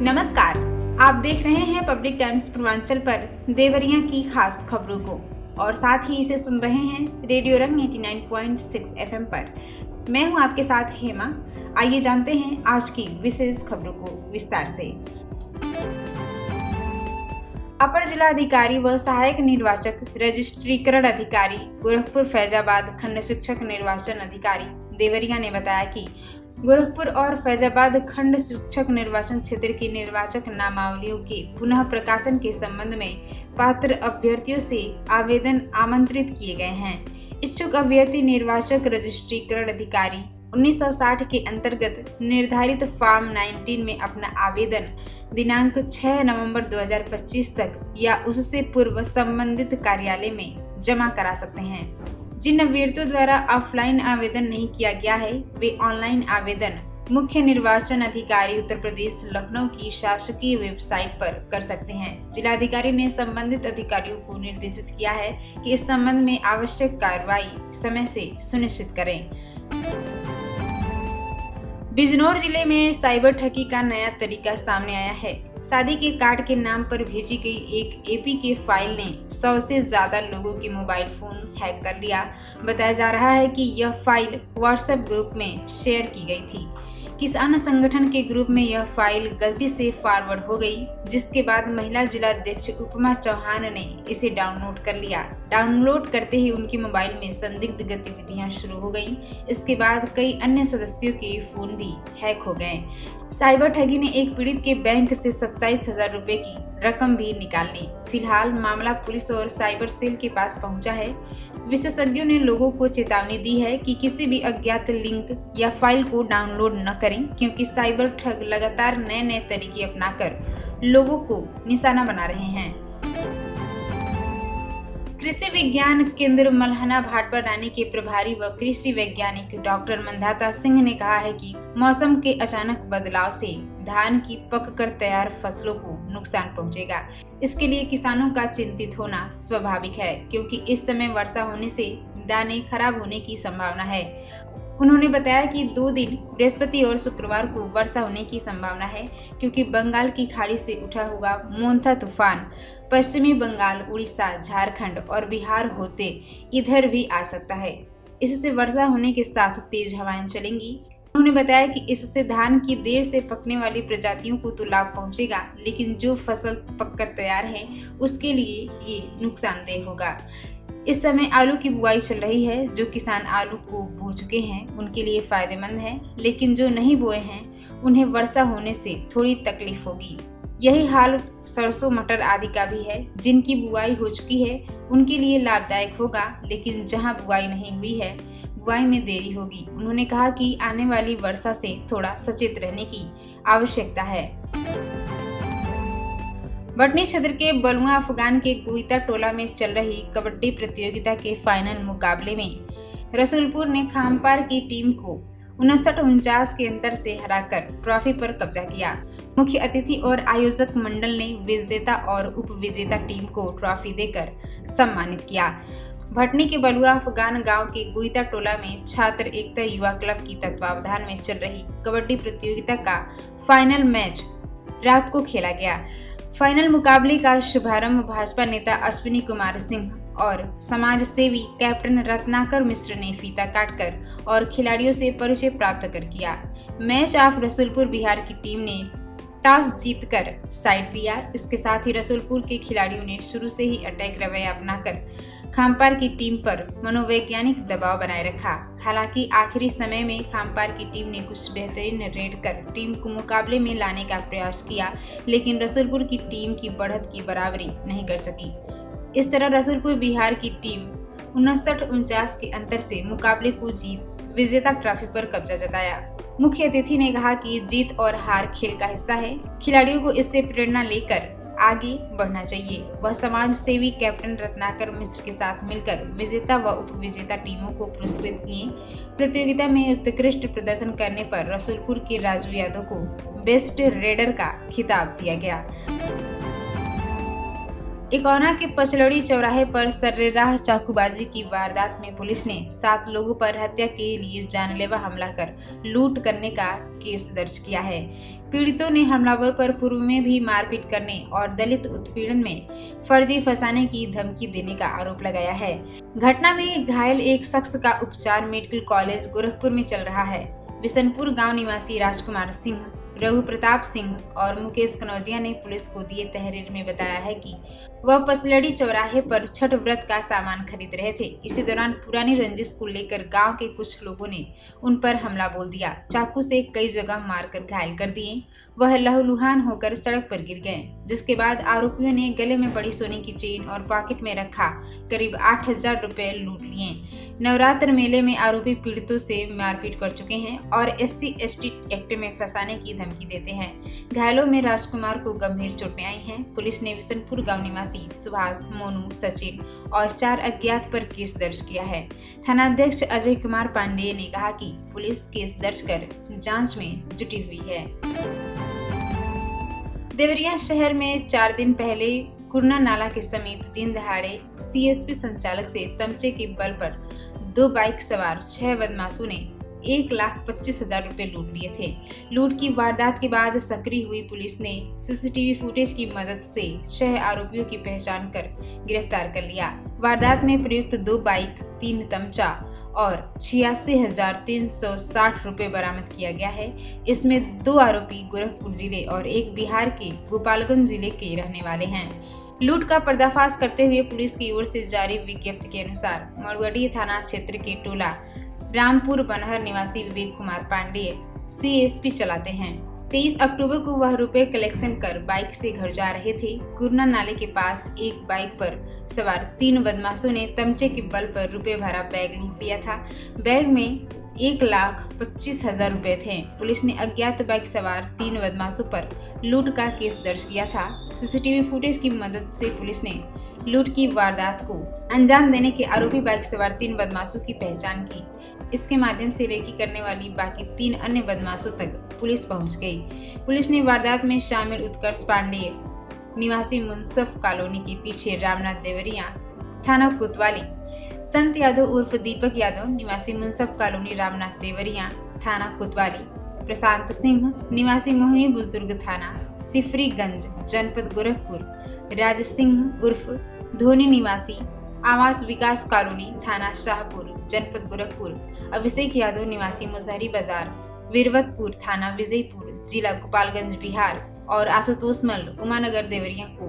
नमस्कार, आप देख रहे हैं पब्लिक टाइम्स पूर्वांचल पर देवरिया की खास खबरों को और साथ ही इसे सुन रहे हैं रेडियो रंग 89.6 एफएम पर। मैं हूं आपके साथ हेमा। आइए जानते हैं आज की विशेष खबरों को विस्तार से। अपर जिला अधिकारी व सहायक निर्वाचक रजिस्ट्रीकरण अधिकारी गोरखपुर फैजाबाद खंड शिक्षक निर्वाचन अधिकारी देवरिया ने बताया कि गोरखपुर और फैजाबाद खंड शिक्षक निर्वाचन क्षेत्र की निर्वाचक नामावलियों के पुनः प्रकाशन के संबंध में पात्र अभ्यर्थियों से आवेदन आमंत्रित किए गए हैं। इच्छुक अभ्यर्थी निर्वाचक रजिस्ट्रीकरण अधिकारी 1960 के अंतर्गत निर्धारित फॉर्म 19 में अपना आवेदन दिनांक 6 नवंबर 2025 तक या उससे पूर्व संबंधित कार्यालय में जमा करा सकते हैं। जिन अभ्यर्थियों द्वारा ऑफलाइन आवेदन नहीं किया गया है वे ऑनलाइन आवेदन मुख्य निर्वाचन अधिकारी उत्तर प्रदेश लखनऊ की शासकीय वेबसाइट पर कर सकते हैं। जिलाधिकारी ने संबंधित अधिकारियों को निर्देशित किया है कि इस संबंध में आवश्यक कार्रवाई समय से सुनिश्चित करें। बिजनौर जिले में साइबर ठगी का नया तरीका सामने आया है। शादी के कार्ड के नाम पर भेजी गई एक एपीके फाइल ने 100 से ज्यादा लोगों के मोबाइल फोन हैक कर लिया। बताया जा रहा है कि यह फाइल व्हाट्सएप ग्रुप में शेयर की गई थी। किसान संगठन के ग्रुप में यह फाइल गलती से फॉरवर्ड हो गई, जिसके बाद महिला जिलाध्यक्ष उपमा चौहान ने इसे डाउनलोड कर लिया। डाउनलोड करते ही उनके मोबाइल में संदिग्ध गतिविधियां शुरू हो गईं। इसके बाद कई अन्य सदस्यों के फोन भी हैक हो गए। साइबर ठगी ने एक पीड़ित के बैंक से 27,000 रुपए की रकम भी निकाल ली। फिलहाल मामला पुलिस और साइबर सेल के पास पहुंचा है। विशेषज्ञों ने लोगों को चेतावनी दी है कि किसी भी अज्ञात लिंक या फाइल को डाउनलोड न करें, क्योंकि साइबर ठग लगातार नए नए तरीके अपनाकर लोगों को निशाना बना रहे हैं। कृषि विज्ञान केंद्र मल्हना भाटपा रानी के प्रभारी व कृषि वैज्ञानिक डॉक्टर मंदाता सिंह ने कहा है कि मौसम के अचानक बदलाव से धान की पककर तैयार फसलों को नुकसान पहुंचेगा। इसके लिए किसानों का चिंतित होना स्वाभाविक है, क्योंकि इस समय वर्षा होने से दाने खराब होने की संभावना है। उन्होंने बताया कि 2 दिन बृहस्पति और शुक्रवार को वर्षा होने की संभावना है, क्योंकि बंगाल की खाड़ी से उठा हुआ मोन्था तूफान पश्चिमी बंगाल, उड़ीसा, झारखंड और बिहार होते इधर भी आ सकता है। इससे वर्षा होने के साथ तेज हवाएं चलेंगी। उन्होंने बताया कि इससे धान की देर से पकने वाली प्रजातियों को तो लाभ पहुंचेगा, लेकिन जो फसल पककर तैयार है उसके लिए ये नुकसानदेह होगा। इस समय आलू की बुआई चल रही है। जो किसान आलू को बो चुके हैं उनके लिए फायदेमंद है, लेकिन जो नहीं बोए हैं उन्हें वर्षा होने से थोड़ी तकलीफ होगी। यही हाल सरसों, मटर आदि का भी है। जिनकी बुआई हो चुकी है उनके लिए लाभदायक होगा, लेकिन जहां बुआई नहीं हुई है बुआई में देरी होगी। उन्होंने कहा कि आने वाली वर्षा से थोड़ा सचेत रहने की आवश्यकता है। बटनी क्षेत्र के बलुआ अफगान के गुइता टोला में चल रही कबड्डी प्रतियोगिता के फाइनल मुकाबले में रसूलपुर ने खामपार की टीम को 59-49 के अंतर से हराकर ट्रॉफी पर कब्जा किया। मुख्य अतिथि और आयोजक मंडल ने विजेता और उप विजेता टीम को ट्रॉफी देकर सम्मानित किया। भटनी के बलुआ अफगान गांव के गुइता टोला में छात्र एकता युवा क्लब की तत्वावधान में चल रही कबड्डी प्रतियोगिता का फाइनल मैच रात को खेला गया। फाइनल मुकाबले का शुभारंभ भाजपा नेता अश्विनी कुमार सिंह और समाज सेवी कैप्टन रत्नाकर मिश्र ने फीता काटकर और खिलाड़ियों से परिचय प्राप्त कर किया। मैच ऑफ रसूलपुर बिहार की टीम ने टॉस जीतकर साइड लिया। इसके साथ ही रसूलपुर के खिलाड़ियों ने शुरू से ही अटैक रवैया अपनाकर खामपार की टीम पर मनोवैज्ञानिक दबाव बनाए रखा। हालांकि आखिरी समय में खामपार की टीम ने कुछ बेहतरीन रेड कर टीम को मुकाबले में लाने का प्रयास किया, लेकिन रसूलपुर की टीम की बढ़त की बराबरी नहीं कर सकी। इस तरह रसूलपुर बिहार की टीम 59-49 के अंतर से मुकाबले को जीत विजेता ट्रॉफी पर कब्जा जताया। मुख्य अतिथि ने कहा कि जीत और हार खेल का हिस्सा है। खिलाड़ियों को इससे प्रेरणा लेकर आगे बढ़ना चाहिए। वह समाज सेवी कैप्टन रत्नाकर मिश्र के साथ मिलकर विजेता व उप विजेता टीमों को पुरस्कृत किए। प्रतियोगिता में उत्कृष्ट प्रदर्शन करने पर रसूलपुर के राजू यादव को बेस्ट रेडर का खिताब दिया गया। इकौना के पचलड़ी चौराहे पर सर्रेराह चाकूबाजी की वारदात में पुलिस ने 7 लोगों पर हत्या के लिए जानलेवा हमला कर लूट करने का केस दर्ज किया है। पीड़ितों ने हमलावर पर पूर्व में भी मारपीट करने और दलित उत्पीड़न में फर्जी फंसाने की धमकी देने का आरोप लगाया है। घटना में घायल एक शख्स का उपचार मेडिकल कॉलेज गोरखपुर में चल रहा है। बिशनपुर गांव निवासी राजकुमार सिंह, रघु प्रताप सिंह और मुकेश कनौजिया ने पुलिस को दिए तहरीर में बताया है कि वह पचलड़ी चौराहे पर छठ व्रत का सामान खरीद रहे थे। इसी दौरान पुरानी रंजिश को लेकर गांव के कुछ लोगों ने उन पर हमला बोल दिया। चाकू से कई जगह मारकर घायल कर दिए। वह लहूलुहान होकर सड़क पर गिर गए, जिसके बाद आरोपियों ने गले में पड़ी सोने की चेन और पॉकेट में रखा करीब 8,000 रुपए लूट लिए। नवरात्र मेले में आरोपी पीड़ितों से मारपीट कर चुके हैं और SC/ST एक्ट में फंसाने की धमकी देते हैं। घायलों में राजकुमार को गंभीर चोटें आई हैं। पुलिस ने बिशनपुर गांव निवासी सुभाष, मोनू, सचिन और 4 अज्ञात पर केस दर्ज किया है। थानाध्यक्ष अजय कुमार पांडेय ने कहा कि पुलिस केस दर्ज कर जांच में जुटी हुई है। देवरिया शहर में 4 दिन पहले कुरना नाला के समीप दिन दहाड़े CSP संचालक से तमचे के बल पर 2 बाइक सवार 6 बदमाशों ने 1,25,000 रुपए लूट लिए थे। लूट की वारदात के बाद सक्रिय हुई पुलिस ने CCTV फुटेज की मदद से 6 आरोपियों की पहचान कर गिरफ्तार कर लिया। वारदात में प्रयुक्त 2 बाइक, 3 तमचा और 86,360 रुपए बरामद किया गया है। इसमें 2 आरोपी गोरखपुर जिले और एक बिहार के गोपालगंज जिले के रहने वाले हैं। लूट का पर्दाफाश करते हुए पुलिस की ओर से जारी विज्ञप्ति के अनुसार मड़ुआडीह थाना क्षेत्र के टोला रामपुर बनहर निवासी विवेक कुमार पांडेय CSP चलाते हैं। 23 अक्टूबर को वह रुपए कलेक्शन कर बाइक से घर जा रहे थे। कुरना नाले के पास एक बाइक पर सवार 3 बदमाशों ने तमचे के बल पर रुपए भरा बैग लूट लिया था। बैग में 1,25,000 रुपए थे। पुलिस ने अज्ञात बाइक सवार 3 बदमाशों पर लूट का केस दर्ज किया था। CCTV फुटेज की मदद से पुलिस ने लूट की वारदात को अंजाम देने के आरोपी बाइक सवार 3 बदमाशों की पहचान की। इसके माध्यम से रेकी करने वाली बाकी 3 अन्य बदमाशों तक पुलिस पहुंच गई। पुलिस ने वारदात में शामिल उत्कर्ष पांडेय निवासी मुंसफ कॉलोनी के पीछे रामनाथ देवरिया थाना कोतवाली, संत यादव उर्फ दीपक यादव निवासी मुंसफ कॉलोनी रामनाथ देवरिया थाना कोतवाली, प्रशांत सिंह निवासी मोहनी बुजुर्ग थाना सिफरीगंज जनपद गोरखपुर, राज सिंह उर्फ धोनी निवासी आवास विकास कॉलोनी थाना शाहपुर जनपद गोरखपुर, अभिषेक यादव निवासी मुसहरी बाजार वीरवतपुर थाना विजयपुर जिला गोपालगंज बिहार और आशुतोष मल्ल उमानगर देवरिया को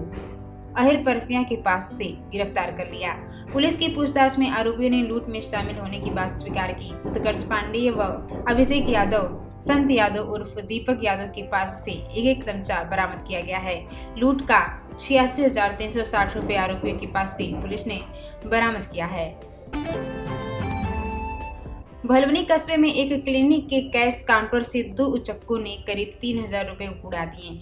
अहिर परसिया के पास से गिरफ्तार कर लिया। पुलिस की पूछताछ में आरोपियों ने लूट में शामिल होने की बात स्वीकार की। उत्कर्ष पांडेय व अभिषेक यादव संत यादव उर्फ दीपक यादव के पास से एक तमचा बरामद किया गया है। लूट का 86,360 रुपए आरोपियों के पास से पुलिस ने बरामद किया है। भलवनी कस्बे में एक क्लिनिक के कैश काउंटर से 2 उचक्कों ने करीब 3,000 रुपए उड़ा दिए।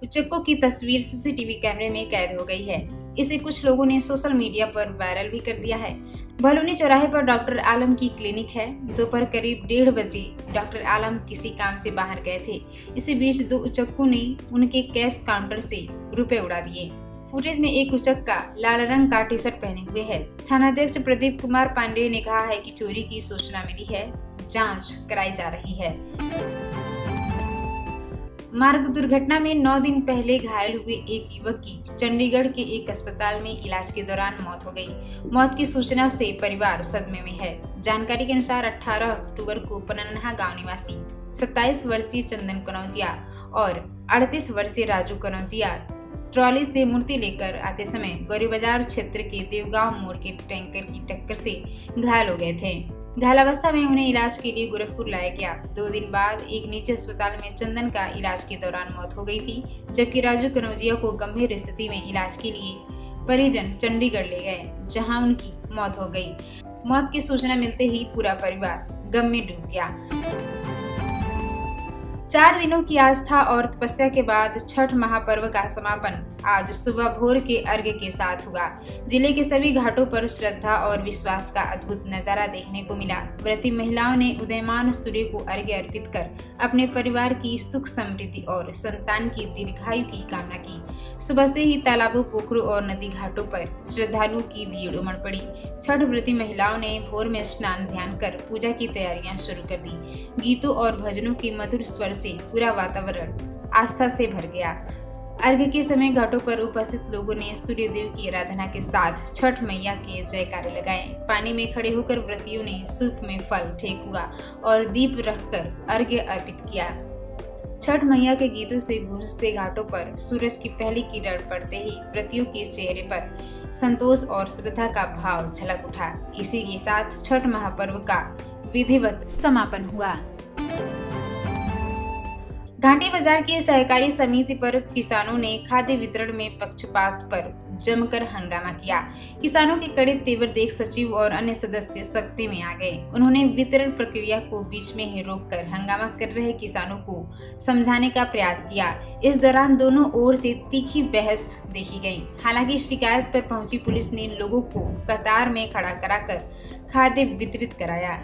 उचक्कों की तस्वीर CCTV कैमरे में कैद हो गई है। इसे कुछ लोगों ने सोशल मीडिया पर वायरल भी कर दिया है। भलवनी चौराहे पर डॉक्टर आलम की क्लिनिक है। दोपहर करीब 1:30 बजे डॉक्टर आलम किसी काम से बाहर गए थे। इसी बीच 2 उचक्कों ने उनके कैश काउंटर से रुपए उड़ा दिए। फुटेज में एक उचक्का लाल रंग का टी-शर्ट पहने हुए है। थानाध्यक्ष प्रदीप कुमार पांडेय ने कहा है कि चोरी की सूचना मिली है, जांच कराई जा रही है। मार्ग दुर्घटना में 9 दिन पहले घायल हुए एक युवक की चंडीगढ़ के एक अस्पताल में इलाज के दौरान मौत हो गई। मौत की सूचना से परिवार सदमे में है। जानकारी के अनुसार 18 अक्टूबर को पनन्हा गांव निवासी 27 वर्षीय चंदन कनौजिया और 38 वर्षीय राजू कनौजिया ट्रॉली से मूर्ति लेकर आते समय गौरी बाजार क्षेत्र के देवगांव मोड़ के टैंकर की टक्कर से घायल हो गए थे। घायल अवस्था में उन्हें इलाज के लिए गोरखपुर लाया गया। 2 दिन बाद एक निजी अस्पताल में चंदन का इलाज के दौरान मौत हो गई थी, जबकि राजू कनौजिया को गंभीर स्थिति में इलाज के लिए परिजन चंडीगढ़ ले गए, जहां उनकी मौत हो गई। मौत की सूचना मिलते ही पूरा परिवार गम में डूब गया। 4 दिनों की आस्था और तपस्या के बाद छठ महापर्व का समापन आज सुबह भोर के अर्घ्य के साथ हुआ। जिले के सभी घाटों पर श्रद्धा और विश्वास का अद्भुत नजारा देखने को मिला। व्रती महिलाओं ने उदयमान सूर्य को अर्घ्य अर्पित कर अपने परिवार की सुख समृद्धि और संतान की दीर्घायु की कामना की। सुबह से ही तालाबों, पोखरों और नदी घाटों पर श्रद्धालुओं की भीड़ उमड़ पड़ी। छठ व्रती महिलाओं ने भोर में स्नान ध्यान कर पूजा की तैयारियां शुरू कर दी। गीतों और भजनों के मधुर स्वर से पूरा वातावरण आस्था से भर गया। अर्घ्य के समय घाटों पर उपस्थित लोगों ने सूर्य देव की आराधना के साथ छठ मैया के जयकारे लगाए। पानी में खड़े होकर व्रतियों ने सूप में फल, ठेकुआ और दीप रखकर अर्घ्य अर्पित किया। छठ मैया के गीतों से गूंजते घाटों पर सूरज की पहली किरण पड़ते ही व्रतियों के चेहरे पर संतोष और श्रद्धा का भाव झलक उठा। इसी के साथ छठ महापर्व का विधिवत समापन हुआ। घाटी बाजार की सहकारी समिति पर किसानों ने खाद्य वितरण में पक्षपात पर जमकर हंगामा किया। किसानों के कड़े तेवर देख सचिव और अन्य सदस्य सख्ती में आ गए। उन्होंने वितरण प्रक्रिया को बीच में ही रोककर हंगामा कर रहे किसानों को समझाने का प्रयास किया। इस दौरान दोनों ओर से तीखी बहस देखी गई। हालांकि शिकायत पर पहुंची पुलिस ने लोगों को कतार में खड़ा कराकर खाद्य वितरित कराया।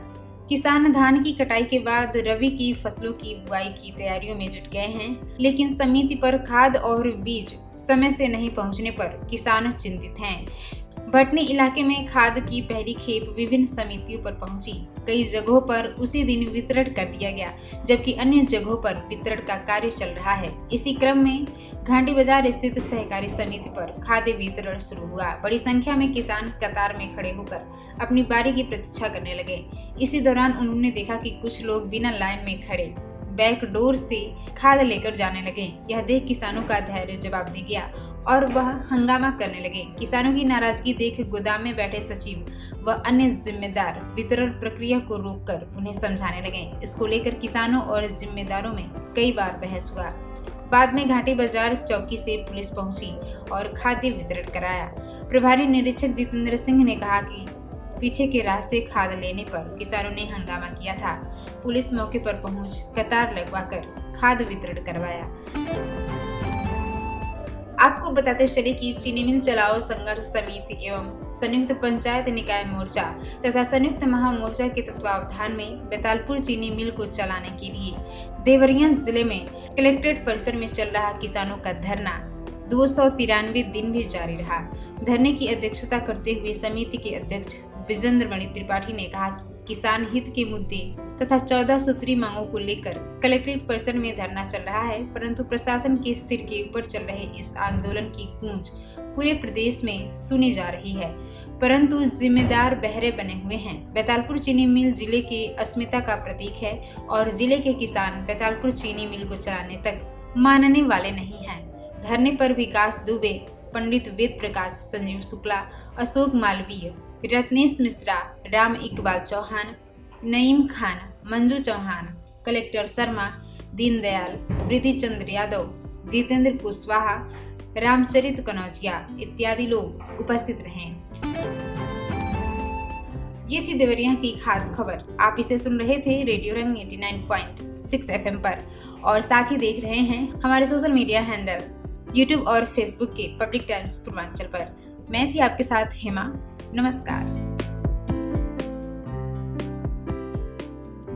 किसान धान की कटाई के बाद रबी की फसलों की बुआई की तैयारियों में जुट गए हैं, लेकिन समिति पर खाद और बीज समय से नहीं पहुंचने पर किसान चिंतित हैं। भटनी इलाके में खाद की पहली खेप विभिन्न समितियों पर पहुंची। कई जगहों पर उसी दिन वितरण कर दिया गया, जबकि अन्य जगहों पर वितरण का कार्य चल रहा है। इसी क्रम में घाटी बाजार स्थित सहकारी समिति पर खाद्य वितरण शुरू हुआ। बड़ी संख्या में किसान कतार में खड़े होकर अपनी बारी की प्रतीक्षा करने लगे। इसी दौरान उन्होंने देखा कि कुछ लोग बिना लाइन में खड़े बैक डोर से खाद लेकर जाने लगे। यह देख किसानों का धैर्य जवाब दे गया और वह हंगामा करने लगे। किसानों की नाराजगी देख गोदाम में बैठे सचिव व अन्य जिम्मेदार वितरण प्रक्रिया को रोककर उन्हें समझाने लगे। इसको लेकर किसानों और जिम्मेदारों में कई बार बहस हुआ। बाद में घाटी बाजार चौकी से पुलिस पहुंची और खाद्य वितरण कराया। प्रभारी निरीक्षक जितेंद्र सिंह ने कहा कि पीछे के रास्ते खाद लेने पर किसानों ने हंगामा किया था। पुलिस मौके पर पहुंच कतार लगवाकर खाद वितरण करवाया। आपको बताते चले कि चीनी मिल चलाओ संघर्ष समिति एवं संयुक्त पंचायत निकाय मोर्चा तथा संयुक्त महामोर्चा के तत्वावधान में बेतालपुर चीनी मिल को चलाने के लिए देवरिया जिले में कलेक्ट्रेट परिसर में चल रहा किसानों का धरना 293 दिन भी जारी रहा। धरने की अध्यक्षता करते हुए समिति के अध्यक्ष विजेंद्र मणि त्रिपाठी ने कहा कि किसान हित के मुद्दे तथा 14 सूत्री मांगों को लेकर कलेक्ट्रेट परिसर में धरना चल रहा है, परंतु प्रशासन के सिर के ऊपर चल रहे इस आंदोलन की गूंज पूरे प्रदेश में सुनी जा रही है, परंतु जिम्मेदार बहरे बने हुए हैं। बेतालपुर चीनी मिल जिले के अस्मिता का प्रतीक है और जिले के किसान बेतालपुर चीनी मिल को चलाने तक मानने वाले नहीं हैं। धरने पर विकास दुबे, पंडित वेद प्रकाश, संजीव शुक्ला, अशोक मालवीय, रत्नेश मिश्रा, राम इकबाल चौहान, नईम खान, मंजू चौहान, कलेक्टर शर्मा, दीनदयाल, वृद्धि चंद्र यादव, जितेंद्र कुशवाहा, रामचरित कनौजिया इत्यादि लोग उपस्थित रहे। ये थी देवरिया की खास खबर। आप इसे सुन रहे थे रेडियो रंग 89.6 FM पर और साथ ही देख रहे हैं हमारे सोशल मीडिया हैंडल YouTube और Facebook के पब्लिक टाइम्स पूर्वांचल पर। मैं थी आपके साथ हेमा। नमस्कार।